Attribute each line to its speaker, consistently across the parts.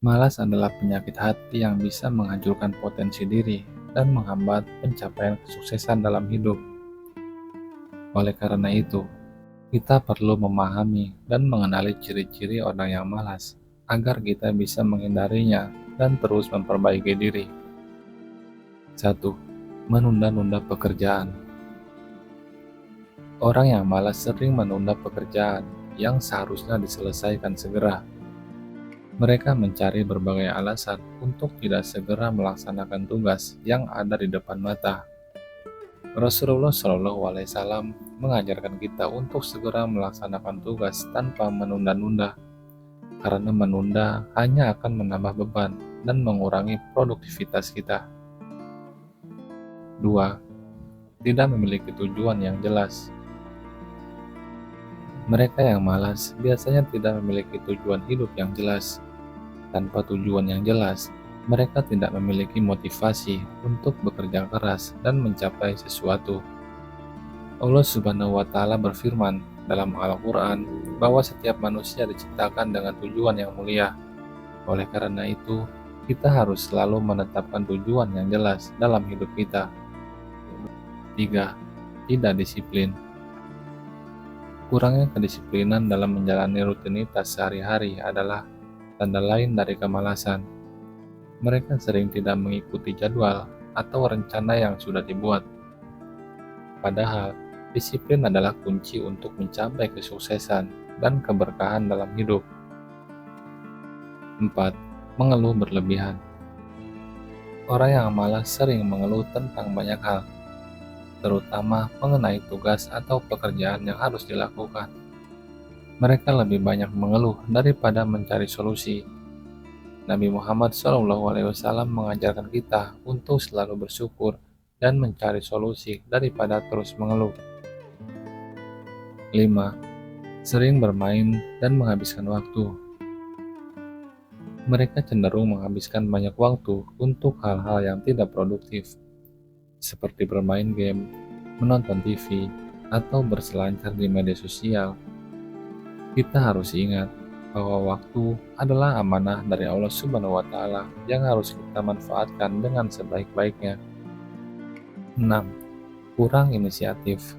Speaker 1: Malas adalah penyakit hati yang bisa menghancurkan potensi diri dan menghambat pencapaian kesuksesan dalam hidup. Oleh karena itu, kita perlu memahami dan mengenali ciri-ciri orang yang malas agar kita bisa menghindarinya dan terus memperbaiki diri. 1. Menunda-nunda pekerjaan. Orang yang malas sering menunda pekerjaan yang seharusnya diselesaikan segera. Mereka mencari berbagai alasan untuk tidak segera melaksanakan tugas yang ada di depan mata. Rasulullah Shallallahu Alaihi Wasallam mengajarkan kita untuk segera melaksanakan tugas tanpa menunda-nunda, karena menunda hanya akan menambah beban dan mengurangi produktivitas kita. 2. Tidak memiliki tujuan yang jelas. Mereka yang malas biasanya tidak memiliki tujuan hidup yang jelas. Tanpa tujuan yang jelas, mereka tidak memiliki motivasi untuk bekerja keras dan mencapai sesuatu. Allah Subhanahu wa Ta'ala berfirman dalam Al-Quran bahwa setiap manusia diciptakan dengan tujuan yang mulia. Oleh karena itu, kita harus selalu menetapkan tujuan yang jelas dalam hidup kita. 3. Tidak disiplin. Kurangnya kedisiplinan dalam menjalani rutinitas sehari-hari adalah tanda lain dari kemalasan. Mereka sering tidak mengikuti jadwal atau rencana yang sudah dibuat. Padahal, disiplin adalah kunci untuk mencapai kesuksesan dan keberkahan dalam hidup. 4. Mengeluh berlebihan. Orang yang malas sering mengeluh tentang banyak hal, terutama mengenai tugas atau pekerjaan yang harus dilakukan. Mereka lebih banyak mengeluh daripada mencari solusi. Nabi Muhammad SAW mengajarkan kita untuk selalu bersyukur dan mencari solusi daripada terus mengeluh. 5. Sering bermain dan menghabiskan waktu. Mereka cenderung menghabiskan banyak waktu untuk hal-hal yang tidak produktif, seperti bermain game, menonton TV, atau berselancar di media sosial. Kita harus ingat bahwa waktu adalah amanah dari Allah Subhanahu wa Ta'ala yang harus kita manfaatkan dengan sebaik-baiknya. 6. Kurang inisiatif.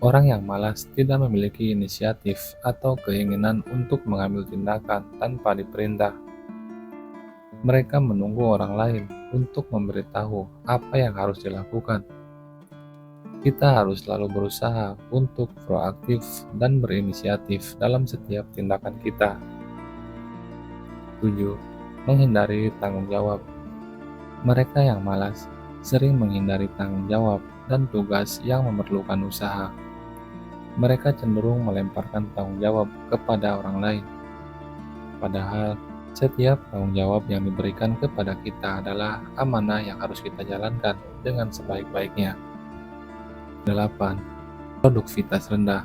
Speaker 1: Orang yang malas tidak memiliki inisiatif atau keinginan untuk mengambil tindakan tanpa diperintah. Mereka menunggu orang lain untuk memberitahu apa yang harus dilakukan. Kita harus selalu berusaha untuk proaktif dan berinisiatif dalam setiap tindakan kita. 7. Menghindari tanggung jawab. Mereka yang malas sering menghindari tanggung jawab dan tugas yang memerlukan usaha. Mereka cenderung melemparkan tanggung jawab kepada orang lain. Padahal, setiap tanggung jawab yang diberikan kepada kita adalah amanah yang harus kita jalankan dengan sebaik-baiknya. 8. Produktivitas rendah.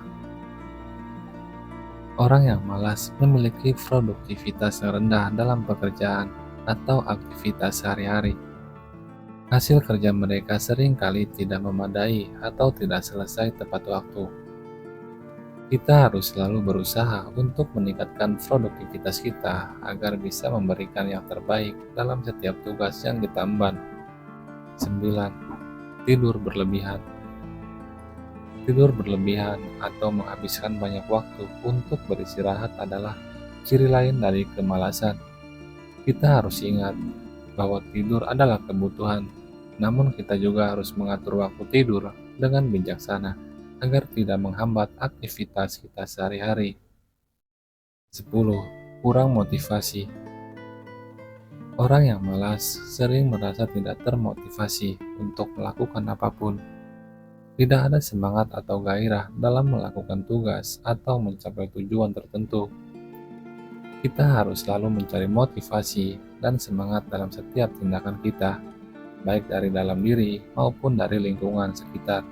Speaker 1: Orang yang malas memiliki produktivitas yang rendah dalam pekerjaan atau aktivitas sehari-hari. Hasil kerja mereka seringkali tidak memadai atau tidak selesai tepat waktu. Kita harus selalu berusaha untuk meningkatkan produktivitas kita agar bisa memberikan yang terbaik dalam setiap tugas yang kita emban. 9. Tidur berlebihan. Tidur berlebihan atau menghabiskan banyak waktu untuk beristirahat adalah ciri lain dari kemalasan. Kita harus ingat bahwa tidur adalah kebutuhan, namun kita juga harus mengatur waktu tidur dengan bijaksana agar tidak menghambat aktivitas kita sehari-hari. 10. Kurang motivasi. Orang yang malas sering merasa tidak termotivasi untuk melakukan apapun. Tidak ada semangat atau gairah dalam melakukan tugas atau mencapai tujuan tertentu. Kita harus selalu mencari motivasi dan semangat dalam setiap tindakan kita, baik dari dalam diri maupun dari lingkungan sekitar.